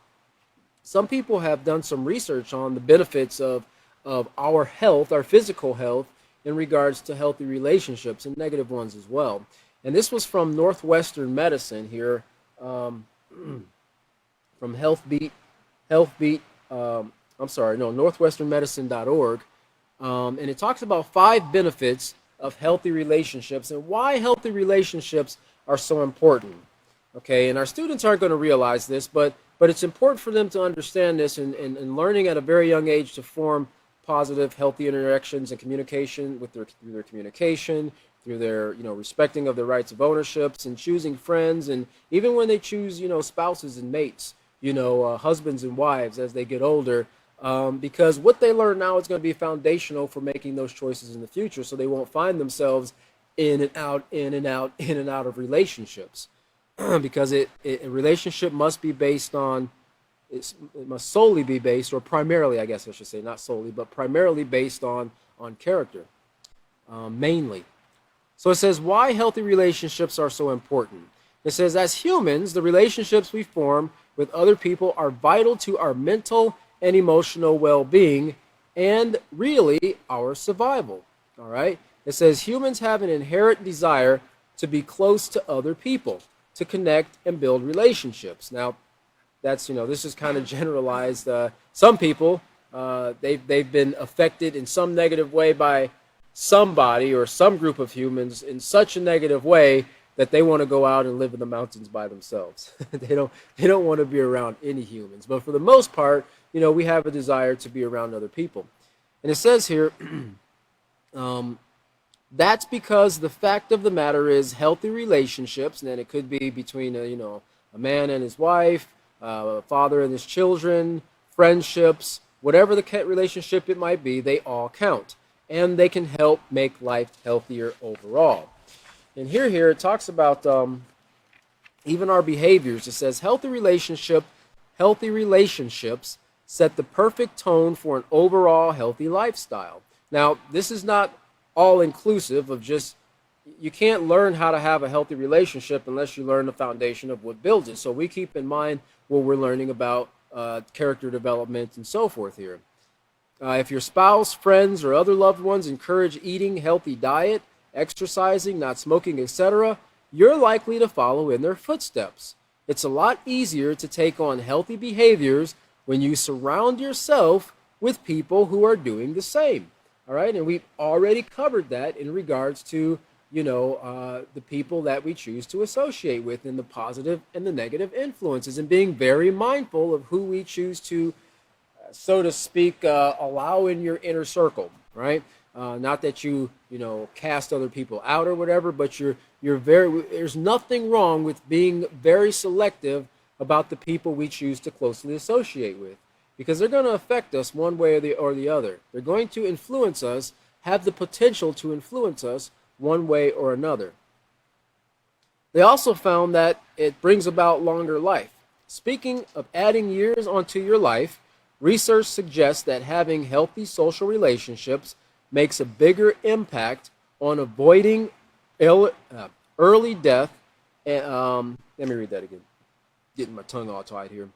some research on the benefits of our health, our physical health, in regards to healthy relationships and negative ones as well. And this was from Northwestern Medicine here, from HealthBeat. I'm sorry, no, northwesternmedicine.org. And it talks about 5 benefits of healthy relationships and why healthy relationships are so important. Okay, and our students aren't going to realize this, but it's important for them to understand this and learning at a very young age to form positive, healthy interactions and communication through their communication, through their respecting of the rights of ownerships and choosing friends, and even when they choose spouses and mates, husbands and wives as they get older. Because what they learn now is going to be foundational for making those choices in the future, so they won't find themselves in and out, in and out, in and out of relationships. Because a relationship must be based on, it must solely be based, or primarily, I guess I should say, not solely, but primarily based on character, mainly. So it says why healthy relationships are so important. It says, as humans, the relationships we form with other people are vital to our mental and emotional well-being and really our survival. All right. It says humans have an inherent desire to be close to other people, to connect and build relationships. Now, that's this is kind of generalized. Some people they've been affected in some negative way by somebody or some group of humans in such a negative way that they want to go out and live in the mountains by themselves. They don't want to be around any humans. But for the most part, we have a desire to be around other people. And it says here, that's because the fact of the matter is healthy relationships, and then it could be between a man and his wife, a father and his children, friendships, whatever the relationship it might be, they all count. And they can help make life healthier overall. And here it talks about even our behaviors. It says healthy relationships set the perfect tone for an overall healthy lifestyle. Now, this is not all inclusive of just, you can't learn how to have a healthy relationship unless you learn the foundation of what builds it. So we keep in mind what we're learning about character development and so forth here. If your spouse, friends, or other loved ones encourage eating healthy diet, exercising, not smoking, etc., you're likely to follow in their footsteps. It's a lot easier to take on healthy behaviors when you surround yourself with people who are doing the same. All right, and we've already covered that in regards to the people that we choose to associate with, and the positive and the negative influences, and being very mindful of who we choose to, so to speak, allow in your inner circle, right? Not that you cast other people out or whatever, but there's nothing wrong with being very selective about the people we choose to closely associate with, because they're going to affect us one way or the other. They're going to influence us, have the potential to influence us one way or another. They also found that it brings about longer life. Speaking of adding years onto your life, research suggests that having healthy social relationships makes a bigger impact on avoiding early death. Let me read that again. Getting my tongue all tied here.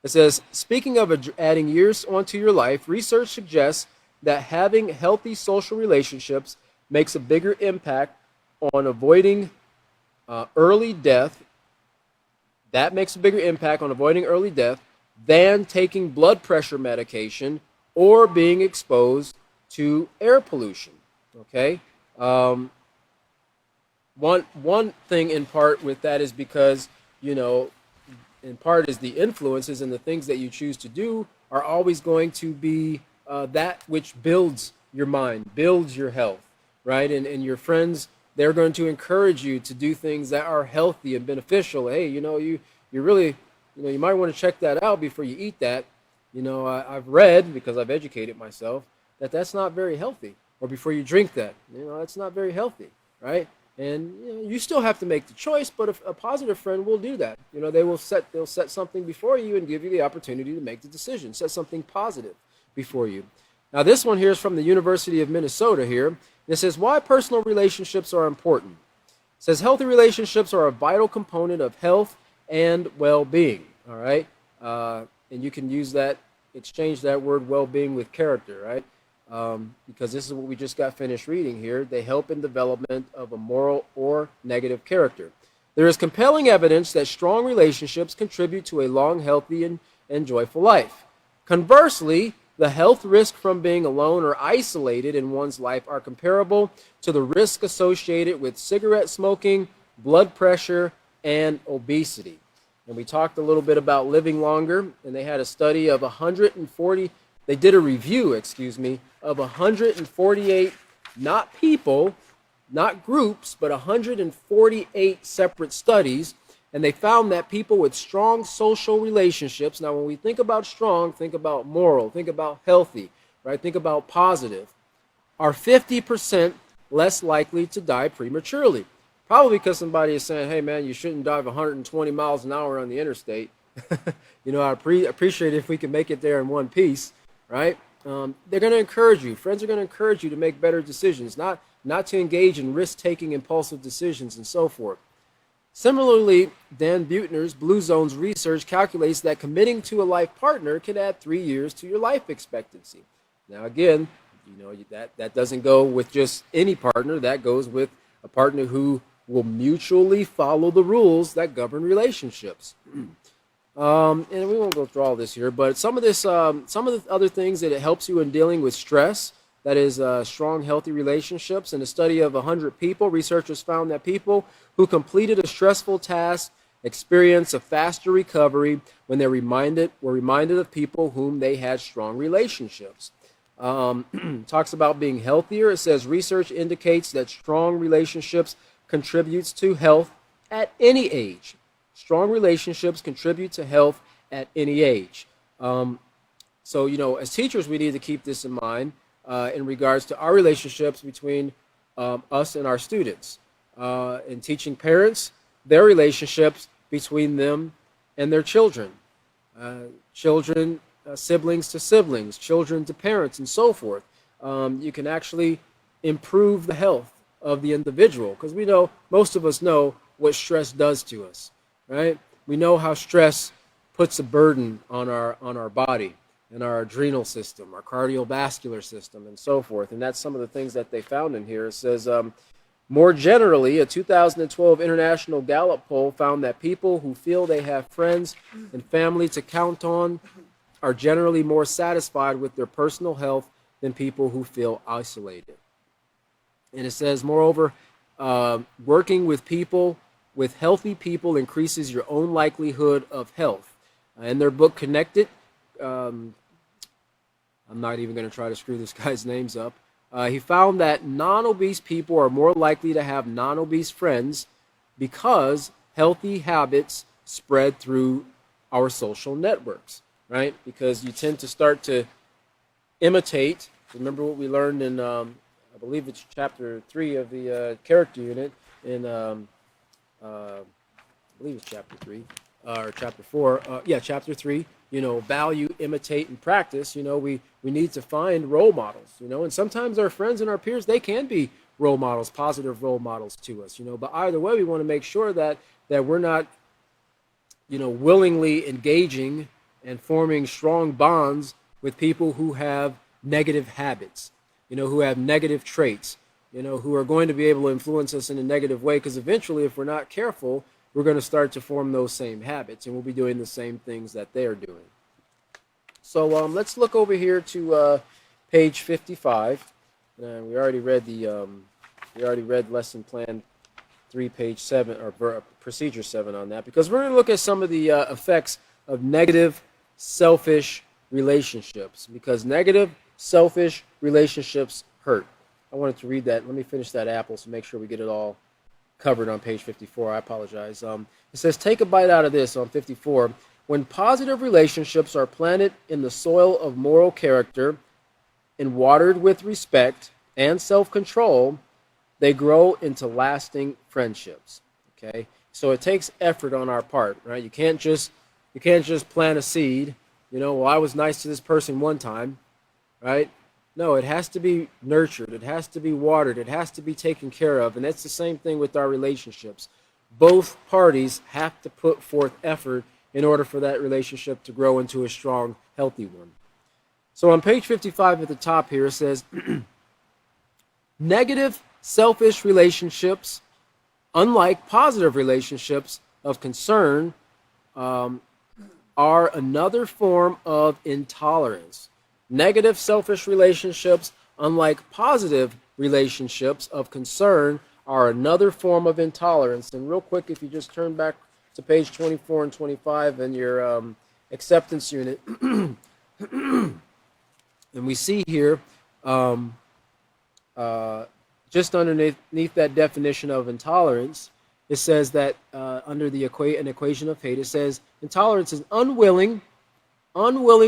It says, speaking of adding years onto your life, research suggests that having healthy social relationships makes a bigger impact on avoiding early death. That makes a bigger impact on avoiding early death than taking blood pressure medication or being exposed to air pollution. Okay. One thing in part with that is because, in part is the influences and the things that you choose to do are always going to be that which builds your mind, builds your health, right? And your friends, they're going to encourage you to do things that are healthy and beneficial. Hey, you really, you might want to check that out before you eat that. I've read, because I've educated myself, that that's not very healthy. Or before you drink that, that's not very healthy, right? And you still have to make the choice, but a positive friend will do that. They'll set something before you and give you the opportunity to make the decision. Set something positive before you. Now, this one here is from the University of Minnesota here. It says, why personal relationships are important. It says, healthy relationships are a vital component of health and well-being, all right? And you can exchange that word well-being with character, right? Because this is what we just got finished reading here. They help in development of a moral or negative character. There is compelling evidence that strong relationships contribute to a long, healthy, and joyful life. Conversely, the health risk from being alone or isolated in one's life are comparable to the risk associated with cigarette smoking, blood pressure, and obesity. And we talked a little bit about living longer, and they had a study of 140, they did a review, of 148, not people, not groups, but 148 separate studies, and they found that people with strong social relationships, now when we think about strong, think about moral, think about healthy, right? Think about positive, are 50% less likely to die prematurely. Probably because somebody is saying, hey man, you shouldn't drive 120 miles an hour on the interstate. I appreciate it if we can make it there in one piece, right? They're going to encourage you. Friends are going to encourage you to make better decisions, not to engage in risk-taking impulsive decisions and so forth. Similarly, Dan Buettner's Blue Zones research calculates that committing to a life partner can add 3 years to your life expectancy. Now again, that doesn't go with just any partner. That goes with a partner who will mutually follow the rules that govern relationships. And we won't go through all this here, but some of the other things that it helps you in dealing with stress, that is strong, healthy relationships. In a study of 100 people, researchers found that people who completed a stressful task experience a faster recovery when were reminded of people whom they had strong relationships. Talks about being healthier. It says research indicates that strong relationships contributes to health at any age. Strong relationships contribute to health at any age. So, as teachers, we need to keep this in mind in regards to our relationships between us and our students. In teaching parents, their relationships between them and their children. Siblings to siblings, children to parents, and so forth. You can actually improve the health of the individual, because most of us know what stress does to us, right? We know how stress puts a burden on our body and our adrenal system, our cardiovascular system, and so forth. And that's some of the things that they found in here. It says, more generally, a 2012 International Gallup poll found that people who feel they have friends and family to count on are generally more satisfied with their personal health than people who feel isolated. And it says, moreover, working with healthy people increases your own likelihood of health. In their book, Connected, I'm not even going to try to screw this guy's names up. He found that non-obese people are more likely to have non-obese friends because healthy habits spread through our social networks, right? Because you tend to start to imitate. Remember what we learned in, I believe it's chapter 3 of the character unit in, I believe it's chapter 3 or chapter 4. Yeah, chapter 3. Value, imitate, and practice. We need to find role models. And sometimes our friends and our peers, they can be role models, positive role models to us. But either way, we want to make sure that we're not, willingly engaging and forming strong bonds with people who have negative habits, who have negative traits, who are going to be able to influence us in a negative way. Because eventually, if we're not careful, we're going to start to form those same habits, and we'll be doing the same things that they're doing. So let's look over here to page 55. We already read lesson plan 3, page 7, or procedure 7 on that, because we're going to look at some of the effects of negative, selfish relationships, because negative, selfish relationships hurt. I wanted to read that. Let me finish that apple so make sure we get it all covered on page 54. I apologize. It says, take a bite out of this on 54. When positive relationships are planted in the soil of moral character and watered with respect and self-control, they grow into lasting friendships. Okay? So it takes effort on our part, right? You can't just plant a seed. Well, I was nice to this person one time, right? No, it has to be nurtured. It has to be watered. It has to be taken care of. And that's the same thing with our relationships. Both parties have to put forth effort in order for that relationship to grow into a strong, healthy one. So on page 55 at the top here, it says, negative, selfish relationships, unlike positive relationships of concern, are another form of intolerance. Negative, selfish relationships, unlike positive relationships of concern, are another form of intolerance. And real quick, if you just turn back to page 24 and 25 in your acceptance unit, and we see here, just underneath that definition of intolerance, it says that under the an equation of hate, it says intolerance is unwilling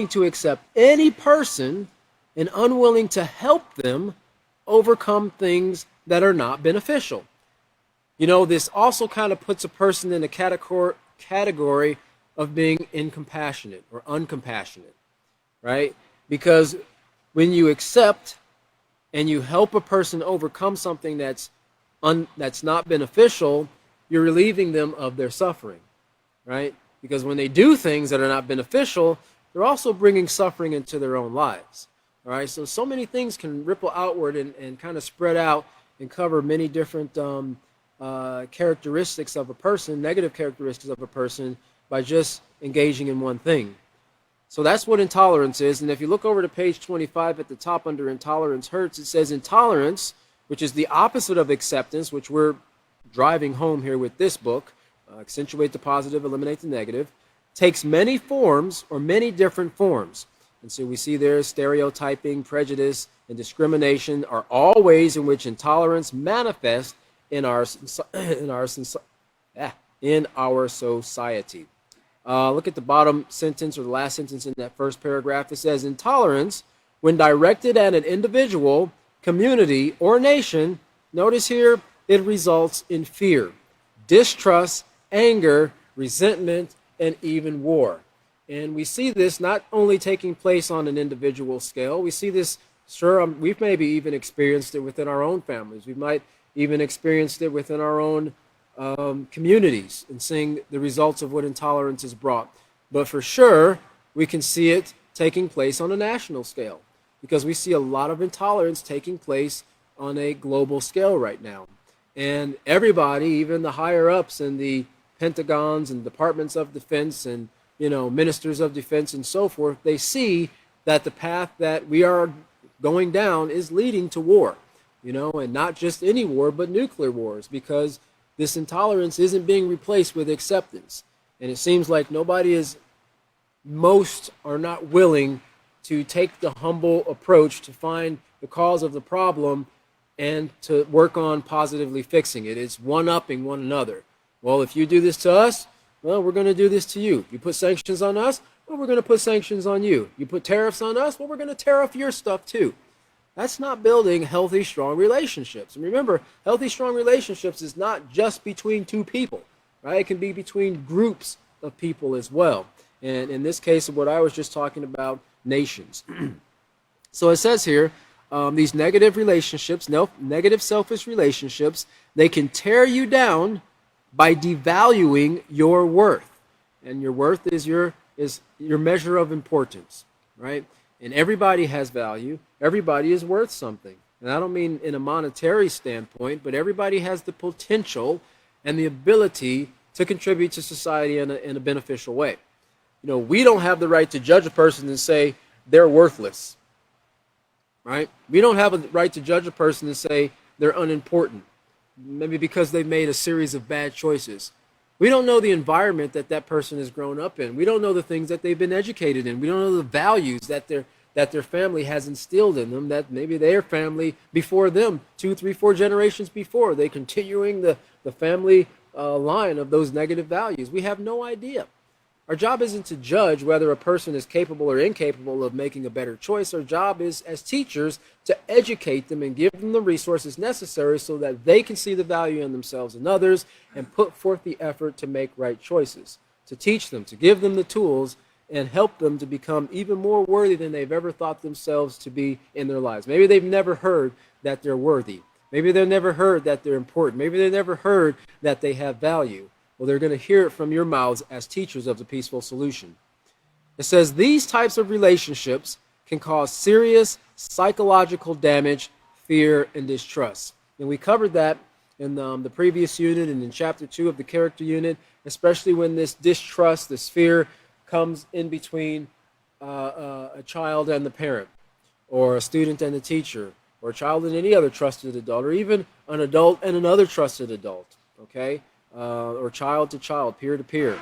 to accept any person and unwilling to help them overcome things that are not beneficial. This also kind of puts a person in a category of being incompassionate or uncompassionate, right? Because when you accept and you help a person overcome something that's not beneficial, you're relieving them of their suffering, right? Because when they do things that are not beneficial, they're also bringing suffering into their own lives. All right, so many things can ripple outward and kind of spread out and cover many different characteristics of a person, negative characteristics of a person, by just engaging in one thing. So that's what intolerance is. And if you look over to page 25 at the top under intolerance hurts, it says intolerance, which is the opposite of acceptance, which we're driving home here with this book, accentuate the positive, eliminate the negative, takes many forms or many different forms. And so we see there stereotyping, prejudice, and discrimination are all ways in which intolerance manifests in our society. Look at the bottom sentence or the last sentence in that first paragraph. It says intolerance, when directed at an individual, community, or nation, notice here, it results in fear, distrust, anger, resentment, and even war. And we see this not only taking place on an individual scale, we see this, we've maybe even experienced it within our own families. We might even experienced it within our own communities and seeing the results of what intolerance has brought. But for sure, we can see it taking place on a national scale because we see a lot of intolerance taking place on a global scale right now. And everybody, even the higher ups in the Pentagons and departments of defense and ministers of defense and so forth, they see that the path that we are going down is leading to war, and not just any war, but nuclear wars, because this intolerance isn't being replaced with acceptance. And it seems like most are not willing to take the humble approach to find the cause of the problem and to work on positively fixing it. It's one-upping one another. Well, if you do this to us, well, we're going to do this to you. You put sanctions on us, well, we're going to put sanctions on you. You put tariffs on us, well, we're going to tariff your stuff too. That's not building healthy, strong relationships. And remember, healthy, strong relationships is not just between two people, right? It can be between groups of people as well. And in this case, of what I was just talking about, nations. So it says here, these negative relationships, negative selfish relationships, they can tear you down by devaluing your worth. And your worth is your measure of importance, right? And everybody has value. Everybody is worth something. And I don't mean in a monetary standpoint, but everybody has the potential and the ability to contribute to society in a beneficial way. You know, we don't have the right to judge a person and say they're worthless, right? We don't have a right to judge a person and say they're unimportant, maybe because they've made a series of bad choices. We don't know the environment that that person has grown up in. We don't know the things that they've been educated in. We don't know the values that their family has instilled in them, that maybe their family before them, 2, 3, 4 generations before, they continuing the family line of those negative values. We have no idea. Our job isn't to judge whether a person is capable or incapable of making a better choice. Our job is, as teachers, to educate them and give them the resources necessary so that they can see the value in themselves and others and put forth the effort to make right choices, to teach them, to give them the tools and help them to become even more worthy than they've ever thought themselves to be in their lives. Maybe they've never heard that they're worthy. Maybe they've never heard that they're important. Maybe they've never heard that they have value. Well, they're going to hear it from your mouths as teachers of the Peaceful Solution. It says these types of relationships can cause serious psychological damage, fear, and distrust. And we covered that in the previous unit and in Chapter 2 of the Character Unit, especially when this distrust, this fear, comes in between a child and the parent, or a student and the teacher, or a child and any other trusted adult, or even an adult and another trusted adult, okay? Or child to child, peer to peer.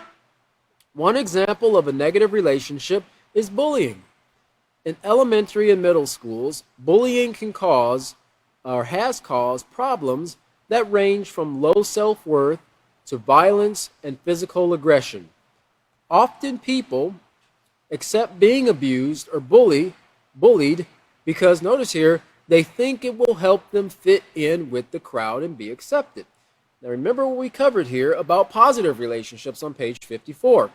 One example of a negative relationship is bullying. In elementary and middle schools, bullying can cause or has caused problems that range from low self-worth to violence and physical aggression. Often people accept being abused or bullied because, notice here, they think it will help them fit in with the crowd and be accepted. Now remember what we covered here about positive relationships on page 54.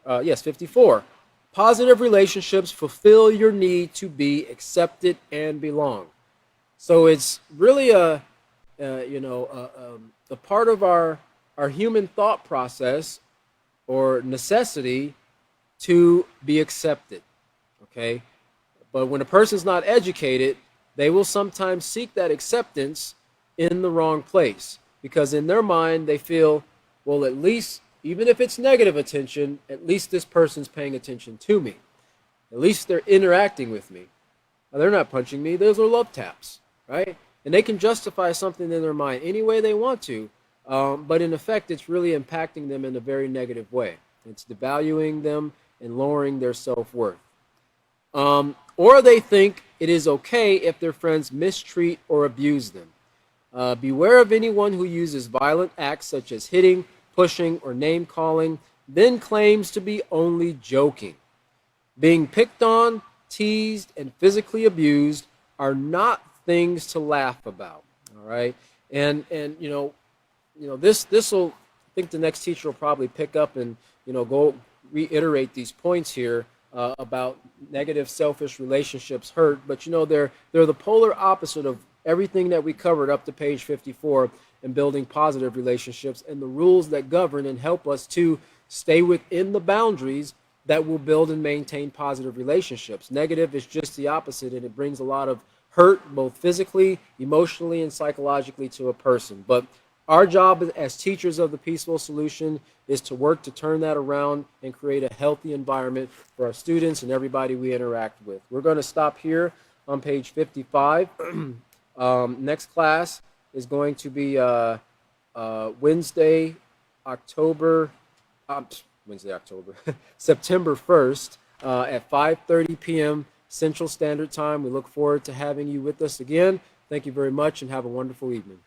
54. Positive relationships fulfill your need to be accepted and belong. So it's really a part of our human thought process or necessity to be accepted. Okay? But when a person's not educated, they will sometimes seek that acceptance in the wrong place. Because in their mind, they feel, well, at least, even if it's negative attention, at least this person's paying attention to me. At least they're interacting with me. Now, they're not punching me. Those are love taps, right? And they can justify something in their mind any way they want to, but in effect, it's really impacting them in a very negative way. It's devaluing them and lowering their self-worth. Or they think it is okay if their friends mistreat or abuse them. Beware of anyone who uses violent acts such as hitting, pushing, or name-calling, then claims to be only joking. Being picked on, teased, and physically abused are not things to laugh about. All right, and this will. I think the next teacher will probably pick up and go reiterate these points here about negative, selfish relationships hurt. But they're the polar opposite of everything that we covered up to page 54 in building positive relationships and the rules that govern and help us to stay within the boundaries that will build and maintain positive relationships. Negative is just the opposite, and it brings a lot of hurt, both physically, emotionally, and psychologically to a person. But our job as teachers of the Peaceful Solution is to work to turn that around and create a healthy environment for our students and everybody we interact with. We're going to stop here on page 55. Next class is going to be September 1st at 5:30 p.m. Central Standard Time. We look forward to having you with us again. Thank you very much and have a wonderful evening.